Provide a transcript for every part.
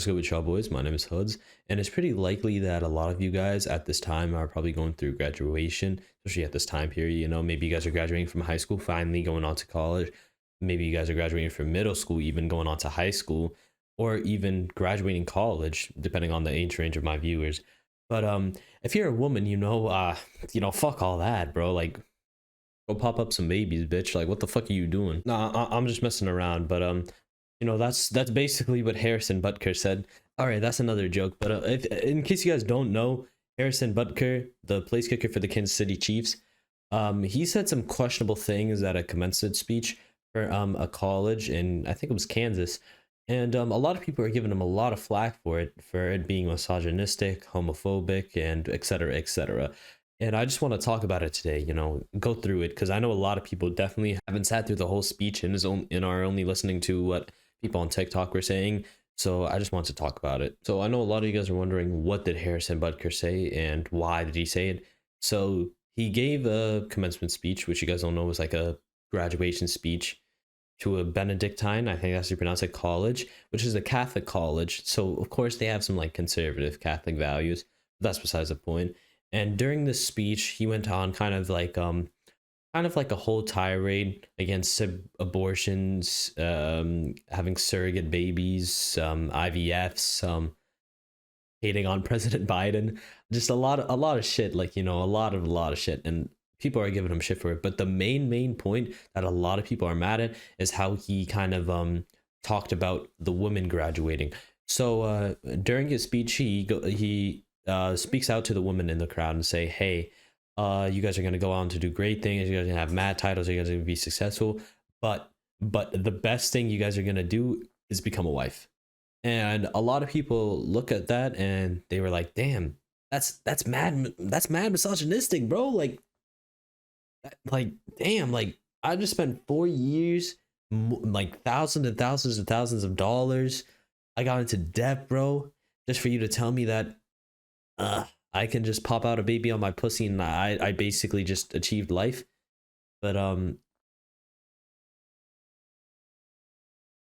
What's good with y'all boys? My name is Hoods, and it's pretty likely that a lot of you guys at this time are probably going through graduation, especially at this time period. You know, maybe you guys are graduating from high school, finally going on to college. Maybe you guys are graduating from middle school, even going on to high school, or even graduating college, depending on the age range of my viewers. But if you're a woman, fuck all that, bro. Like, go pop up some babies, bitch. Like, what the fuck are you doing? Nah, I'm just messing around, but that's basically what Harrison Butker said. All right, that's another joke. But if, in case you guys don't know, Harrison Butker, the place kicker for the Kansas City Chiefs, he said some questionable things at a commencement speech for a college in, I think it was Kansas, and a lot of people are giving him a lot of flack for it being misogynistic, homophobic, and etc. etc. And I just want to talk about it today, go through it, because I know a lot of people definitely haven't sat through the whole speech and are only listening to what people on TikTok were saying. So I just want to talk about it. So I know a lot of you guys are wondering, what did Harrison Butker say and why did he say it? So he gave a commencement speech, which you guys don't know was like a graduation speech to a Benedictine, I think that's how you pronounce it, college, which is a Catholic college. So of course they have some like conservative Catholic values. That's besides the point. And during this speech, he went on kind of like a whole tirade against abortions, having surrogate babies, IVFs, hating on President Biden, just a lot of shit, like, a lot of shit, and people are giving him shit for it. But the main point that a lot of people are mad at is how he kind of talked about the women graduating. So during his speech, he speaks out to the women in the crowd and say, hey, you guys are going to go on to do great things, you guys are going to have mad titles, you guys are going to be successful, but the best thing you guys are going to do is become a wife. And a lot of people look at that and they were like, damn, that's mad misogynistic, bro. Like damn, like I just spent 4 years, like thousands and thousands and thousands of dollars, I got into debt, bro, just for you to tell me that I can just pop out a baby on my pussy and I basically just achieved life. But I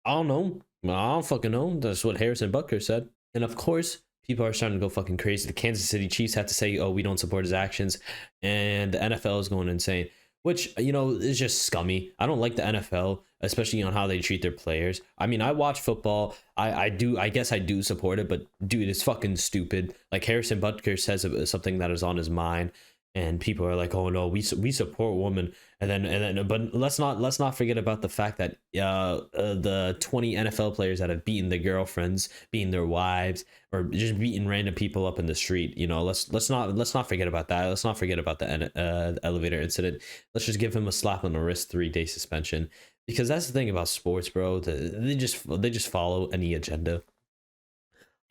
don't know. I don't fucking know. That's what Harrison Butker said. And of course, people are starting to go fucking crazy. The Kansas City Chiefs had to say, oh, we don't support his actions. And the NFL is going insane, which, is just scummy. I don't like the NFL, especially on how they treat their players. I mean, I watch football. I guess I do support it, but dude, it's fucking stupid. Like, Harrison Butker says something that is on his mind, and people are like, oh no, we support women. And then, but let's not forget about the fact that the 20 NFL players that have beaten their girlfriends, beaten their wives, or just beating random people up in the street. Let's not forget about that. Let's not forget about the elevator incident. Let's just give him a slap on the wrist, 3-day suspension. Because that's the thing about sports, bro. They just follow any agenda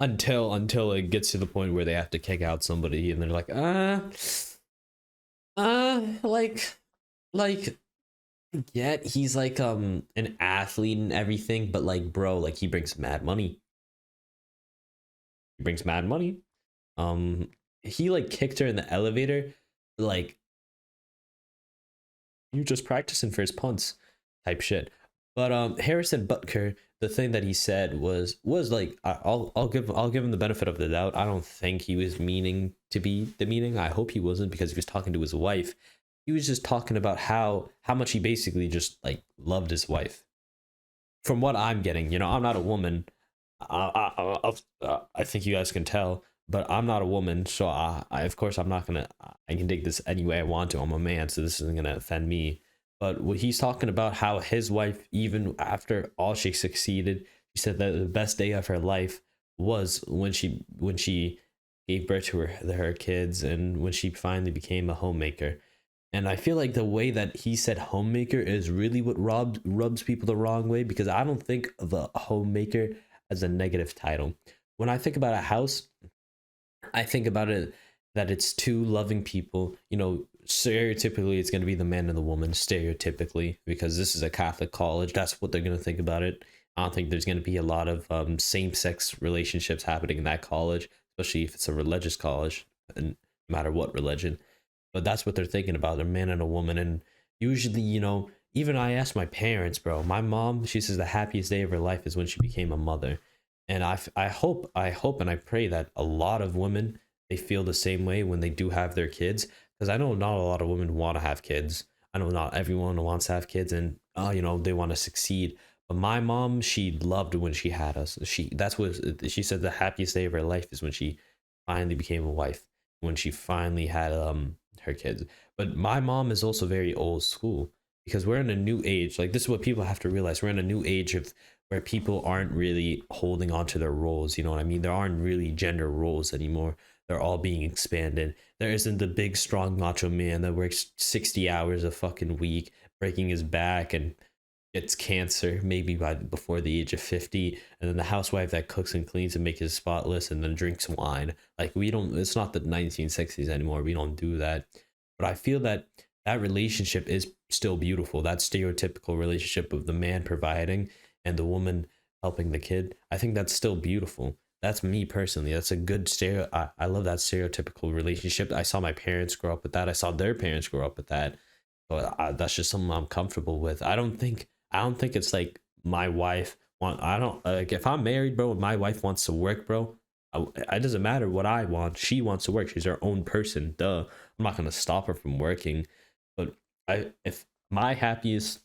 until it gets to the point where they have to kick out somebody, and they're like, like, yeah, he's like an athlete and everything, but like, bro, like, he brings mad money. He brings mad money. He like kicked her in the elevator, like, you just practicing for his punts type shit. But Harrison Butker, the thing that he said was like, I'll give him the benefit of the doubt. I don't think he was meaning to be demeaning. I hope he wasn't, because he was talking to his wife. He was just talking about how much he basically just like loved his wife. From what I'm getting, I'm not a woman. I think you guys can tell, but I'm not a woman, so I of course I'm not gonna. I can dig this any way I want to. I'm a man, so this isn't gonna offend me. But what he's talking about, how his wife, even after all she succeeded, she said that the best day of her life was when she gave birth to her kids, and when she finally became a homemaker. And I feel like the way that he said homemaker is really what rubs people the wrong way, because I don't think of a homemaker as a negative title. When I think about a house, I think about it that it's two loving people. Stereotypically, it's going to be the man and the woman, stereotypically, because this is a Catholic college. That's what they're going to think about it. I don't think there's going to be a lot of same-sex relationships happening in that college, especially if it's a religious college, and no matter what religion. But that's what they're thinking about, a man and a woman. And usually, even I asked my parents, bro. My mom, she says the happiest day of her life is when she became a mother. And I hope and I pray that a lot of women, they feel the same way when they do have their kids, because I know not a lot of women want to have kids. I know not everyone wants to have kids, and they want to succeed. But my mom, she loved when she had us. That's what she said. The happiest day of her life is when she finally became a wife, when she finally had her kids. But my mom is also very old school, because we're in a new age. Like, this is what people have to realize. We're in a new age of where people aren't really holding on to their roles. You know what I mean? There aren't really gender roles anymore. They're all being expanded. There isn't the big, strong macho man that works 60 hours a fucking week, breaking his back and gets cancer maybe by before the age of 50, and then the housewife that cooks and cleans and makes it spotless and then drinks wine. Like, we don't, it's not the 1960s anymore. We don't do that. But I feel that that relationship is still beautiful. That stereotypical relationship of the man providing and the woman helping the kid, I think that's still beautiful. That's me personally. That's a good stereo. I love that stereotypical relationship. I saw my parents grow up with that. I saw their parents grow up with that. But that's just something I'm comfortable with. I don't think it's like my wife want. I don't like, if I'm married, bro, and my wife wants to work, bro. It doesn't matter what I want. She wants to work. She's her own person. Duh. I'm not gonna stop her from working. But if my happiest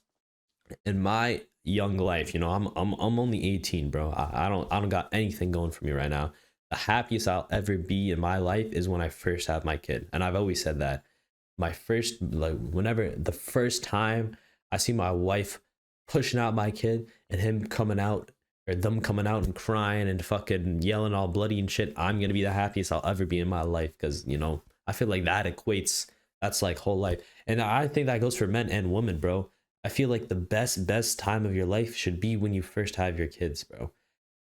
in my young life, I'm only 18, bro. I don't got anything going for me right now. The happiest I'll ever be in my life is when I first have my kid, and I've always said that. My first, like, whenever the first time I see my wife pushing out my kid and him coming out, or them coming out and crying and fucking yelling all bloody and shit, I'm gonna be the happiest I'll ever be in my life, because I feel like that equates. That's like whole life, and I think that goes for men and women, bro. I feel like the best time of your life should be when you first have your kids, bro.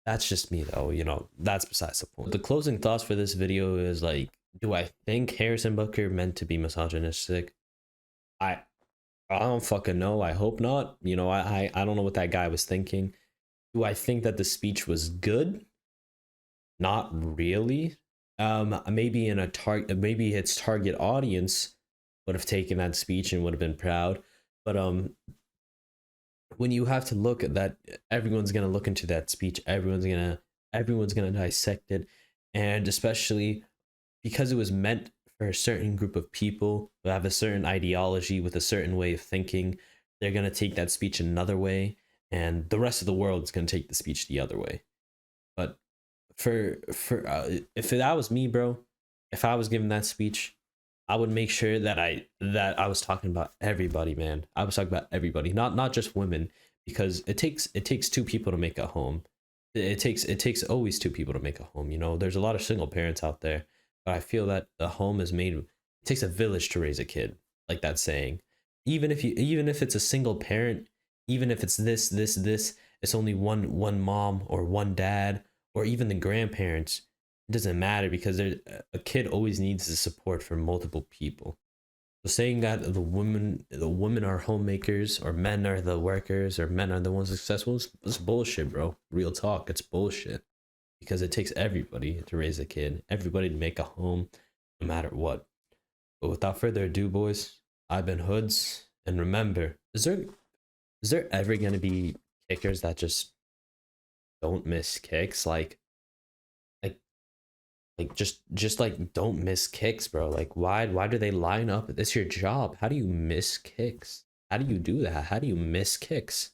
That's just me, though. That's besides the point. The closing thoughts for this video is, like, do I think Harrison Butker meant to be misogynistic? I I don't fucking know. I hope not. I don't know what that guy was thinking. Do I think that the speech was good? Not really. Maybe maybe its target audience would have taken that speech and would have been proud. But when you have to look at that, everyone's gonna look into that speech. Everyone's gonna dissect it, and especially because it was meant for a certain group of people who have a certain ideology with a certain way of thinking, they're gonna take that speech another way, and the rest of the world is gonna take the speech the other way. But if that was me, bro, if I was giving that speech, I would make sure that I was talking about everybody, man. I was talking about everybody, not just women, because it takes two people to make a home. It takes always two people to make a home. There's a lot of single parents out there, but I feel that the home is made. It takes a village to raise a kid, like that saying. Even if it's a single parent, even if it's this, it's only one mom or one dad or even the grandparents. It doesn't matter, because a kid always needs the support from multiple people. So saying that the women are homemakers, or men are the workers, or men are the ones successful, is bullshit, bro. Real talk, it's bullshit. Because it takes everybody to raise a kid, everybody to make a home, no matter what. But without further ado, boys, I've been Hoods, and remember, is there ever gonna be kickers that just don't miss kicks? Like just like, don't miss kicks, bro. Like, why do they line up? It's your job. How do you miss kicks? How do you do that? How do you miss kicks?